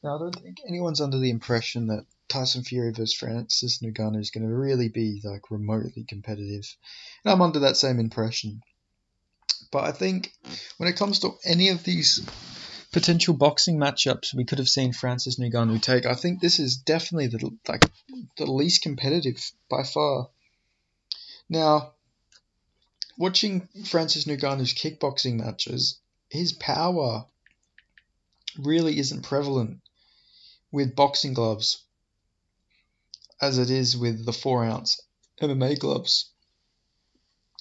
Now, I don't think anyone's under the impression that Tyson Fury versus Francis Ngannou is going to really be like remotely competitive. And I'm under that same impression. But I think when it comes to any of these potential boxing matchups we could have seen Francis Ngannou take, I think this is definitely the least competitive by far. Now, watching Francis Ngannou's kickboxing matches, his power really isn't prevalent with boxing gloves as it is with the 4 ounce MMA gloves,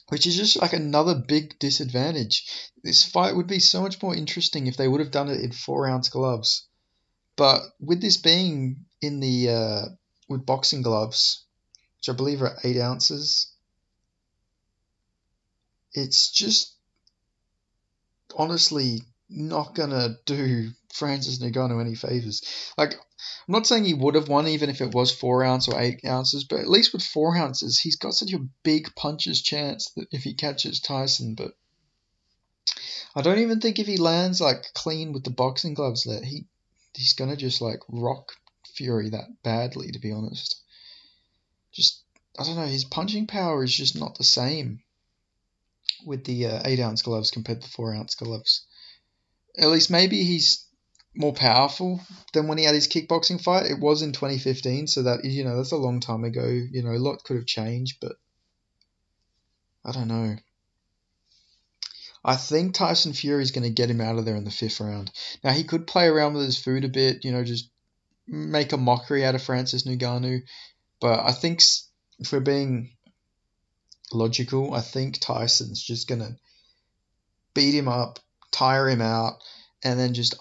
which is just like another big disadvantage. This fight would be so much more interesting if they would have done it in 4 ounce gloves. But with this being in the with boxing gloves, which I believe are 8 ounces, it's just honestly not gonna do Francis Ngannou any favors. Like, I'm not saying he would have won even if it was 4 ounce or 8 ounces, but at least with 4 ounces, he's got such a big puncher's chance that if he catches Tyson. But I don't even think if he lands like clean with the boxing gloves that he's gonna just like rock Fury that badly. To be honest, just I don't know. His punching power is just not the same with the 8 ounce gloves compared to 4 ounce gloves. At least maybe he's more powerful than when he had his kickboxing fight. It was in 2015, so that that's a long time ago. A lot could have changed, but I don't know. I think Tyson Fury is going to get him out of there in the 5th round. Now he could play around with his food a bit, just make a mockery out of Francis Ngannou. But I think if we're being logical, I think Tyson's just going to beat him up, tire him out, and then just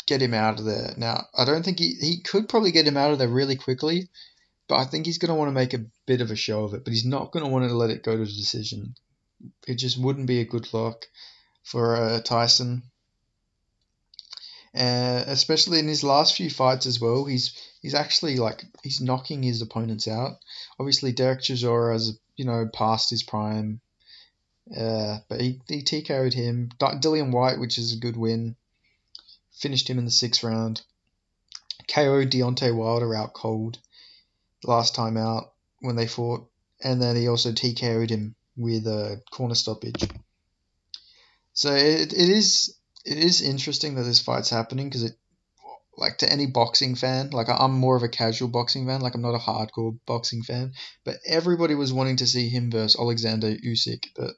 get him out of there. Now, I don't think he could probably get him out of there really quickly, but I think he's going to want to make a bit of a show of it, but he's not going to want to let it go to decision. It just wouldn't be a good look for Tyson. Especially in his last few fights as well, he's actually he's knocking his opponents out. Obviously, Derek Chisora has past his prime, but he TKO'd him. Dillian White, which is a good win, finished him in the 6th round. KO'd Deontay Wilder out cold last time out when they fought, and then he also TKO'd him with a corner stoppage. So it is interesting that this fight's happening because it, like, to any boxing fan, like I'm more of a casual boxing fan, like I'm not a hardcore boxing fan, but everybody was wanting to see him versus Alexander Usyk, but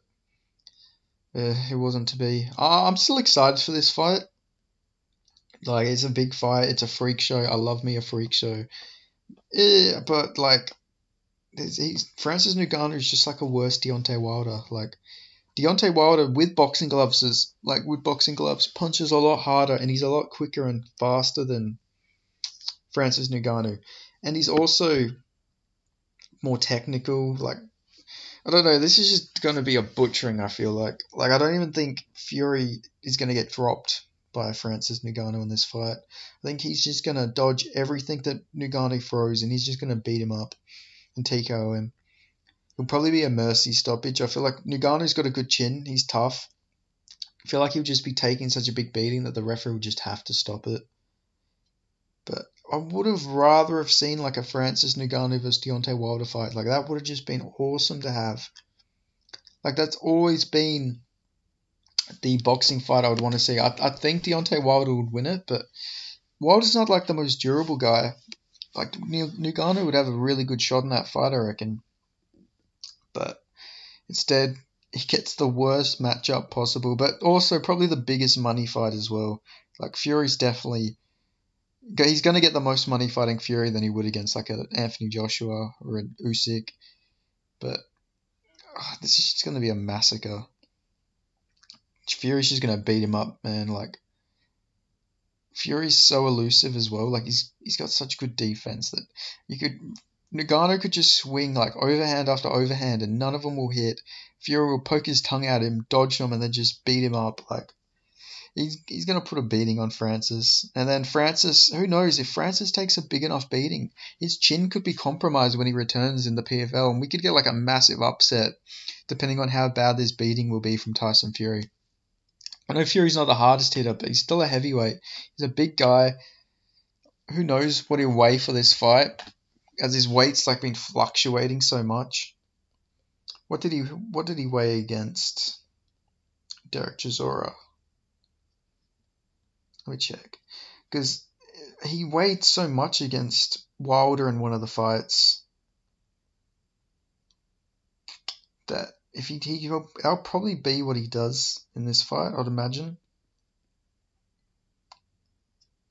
it wasn't to be. I'm still excited for this fight. Like, it's a big fight. It's a freak show. I love me a freak show. Yeah, but like, Francis Ngannou is just like a worse Deontay Wilder. Like, Deontay Wilder with boxing gloves punches a lot harder and he's a lot quicker and faster than Francis Ngannou, and he's also more technical. Like, I don't know. This is just going to be a butchering. I feel like I don't even think Fury is going to get dropped by Francis Ngannou in this fight. I think he's just going to dodge everything that Ngannou throws, and he's just going to beat him up and TKO him. It'll probably be a mercy stoppage. I feel like Ngannou's got a good chin. He's tough. I feel like he'll just be taking such a big beating that the referee would just have to stop it. But I would have rather have seen like a Francis Ngannou versus Deontay Wilder fight. Like, that would have just been awesome to have. Like, that's always been the boxing fight I would want to see. I think Deontay Wilder would win it, but Wilder's not like the most durable guy. Like, Ngannou would have a really good shot in that fight, I reckon. But instead, he gets the worst matchup possible, but also probably the biggest money fight as well. Like, Fury's definitely... He's going to get the most money fighting Fury than he would against like an Anthony Joshua or an Usyk. But this is just going to be a massacre. Fury's just going to beat him up, man. Like, Fury's so elusive as well. Like, he's got such good defense that Ngannou could just swing like overhand after overhand and none of them will hit. Fury will poke his tongue at him, dodge them, and then just beat him up. Like, he's going to put a beating on Francis. And then Francis, who knows, if Francis takes a big enough beating, his chin could be compromised when he returns in the PFL, and we could get like a massive upset depending on how bad this beating will be from Tyson Fury. I know Fury's not the hardest hitter, but he's still a heavyweight. He's a big guy. who knows what he'll weigh for this fight, as his weight's like been fluctuating so much. What did he weigh against Derek Chisora? Let me check. Because he weighed so much against Wilder in one of the fights that if that'll probably be what he does in this fight, I'd imagine.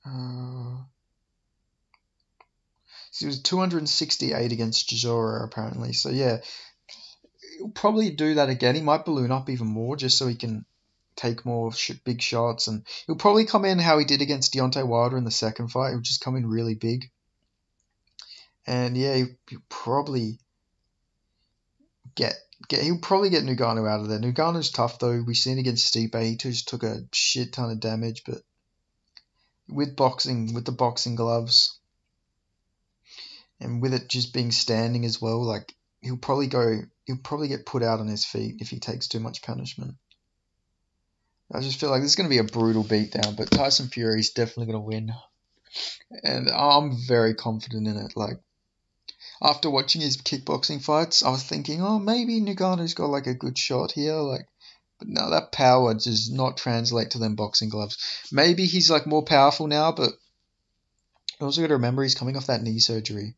So he was 268 against Chisora apparently. So yeah, he'll probably do that again. He might balloon up even more just so he can take more big shots, and he'll probably come in how he did against Deontay Wilder in the second fight. He'll just come in really big, and yeah, he'll probably get he'll probably get Ngannou out of there. Ngannou's tough though. We've seen against Stipe, he just took a shit ton of damage, but with the boxing gloves, and with it just being standing as well, like he'll probably get put out on his feet if he takes too much punishment. I just feel like this is going to be a brutal beatdown, but Tyson Fury's definitely going to win. And I'm very confident in it. Like, after watching his kickboxing fights, I was thinking, oh, maybe Ngannou's got like a good shot here. Like, but no, that power does not translate to them boxing gloves. Maybe he's like more powerful now, but you also got to remember he's coming off that knee surgery.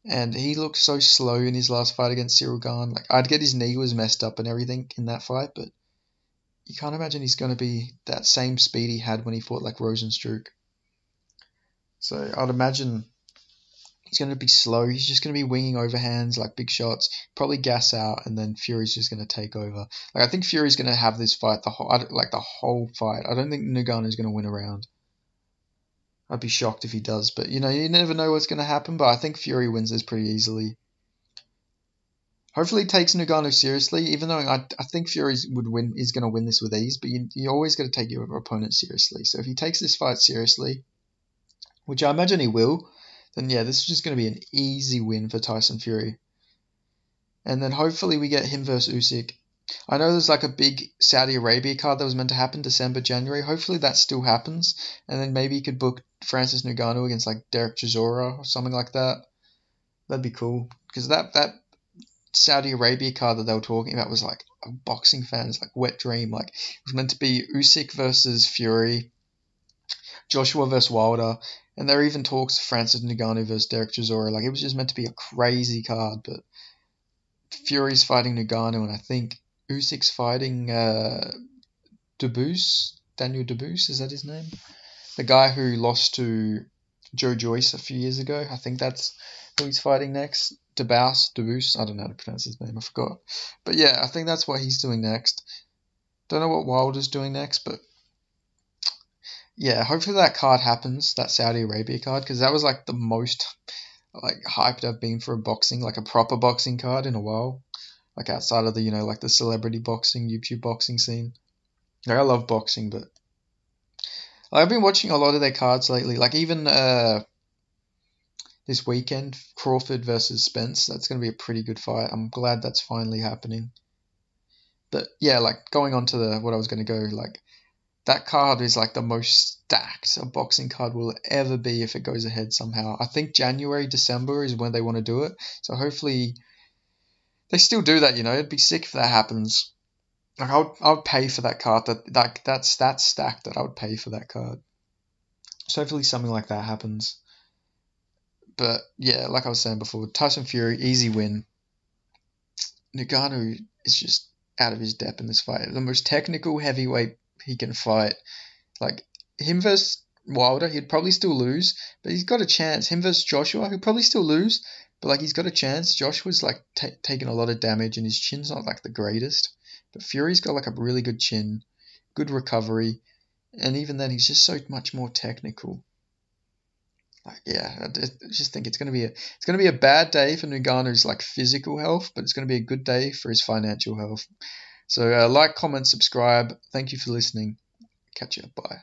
And he looked so slow in his last fight against Cyril Gane. Like, I'd get his knee was messed up and everything in that fight, but you can't imagine he's going to be that same speed he had when he fought like Rosenstruck. So I'd imagine he's going to be slow. He's just going to be winging overhands, like big shots, probably gas out, and then Fury's just going to take over. Like, I think Fury's going to have this fight the whole fight. I don't think Ngannou's going to win a round. I'd be shocked if he does, but you never know what's going to happen. But I think Fury wins this pretty easily. Hopefully, he takes Ngannou seriously, even though I think Fury is going to win this with ease. But you always got to take your opponent seriously. So if he takes this fight seriously, which I imagine he will, then yeah, this is just going to be an easy win for Tyson Fury. And then hopefully we get him versus Usyk. I know there's like a big Saudi Arabia card that was meant to happen December, January. Hopefully that still happens. And then maybe he could book Francis Ngannou against like Derek Chisora or something like that. That'd be cool. Because that Saudi Arabia card that they were talking about was like a boxing fan's like wet dream. Like, it was meant to be Usyk versus Fury, Joshua versus Wilder, and there were even talks of Francis Ngannou versus Derek Chisora. Like, it was just meant to be a crazy card, but Fury's fighting Ngannou, and I think Usyk's fighting Daniel Debus, is that his name? The guy who lost to Joe Joyce a few years ago. I think that's who he's fighting next. Debus, I don't know how to pronounce his name, I forgot. But yeah, I think that's what he's doing next. Don't know what Wilder's doing next, but yeah, hopefully that card happens, that Saudi Arabia card, because that was like the most like hyped I've been for a boxing, like a proper boxing card in a while. Like outside of the, like the celebrity boxing, YouTube boxing scene. Like, I love boxing, but I've been watching a lot of their cards lately. Like, even this weekend, Crawford versus Spence. That's going to be a pretty good fight. I'm glad that's finally happening. But yeah, like, going on to what I was going to go, like, that card is like the most stacked a boxing card will ever be if it goes ahead somehow. I think January, December is when they want to do it. So hopefully they still do that, It'd be sick if that happens. Like, I would pay for that card. That's stacked that I would pay for that card. So hopefully something like that happens. But yeah, like I was saying before, Tyson Fury, easy win. Ngannou is just out of his depth in this fight. The most technical heavyweight he can fight. Like, him versus Wilder, he'd probably still lose, but he's got a chance. Him versus Joshua, he'd probably still lose, but like, he's got a chance. Joshua's like taking a lot of damage, and his chin's not like the greatest. But Fury's got like a really good chin, good recovery, and even then, he's just so much more technical. Like, yeah, I just think it's gonna be a bad day for Ngannou's like physical health, but it's gonna be a good day for his financial health. So like, comment, subscribe. Thank you for listening. Catch you. Bye.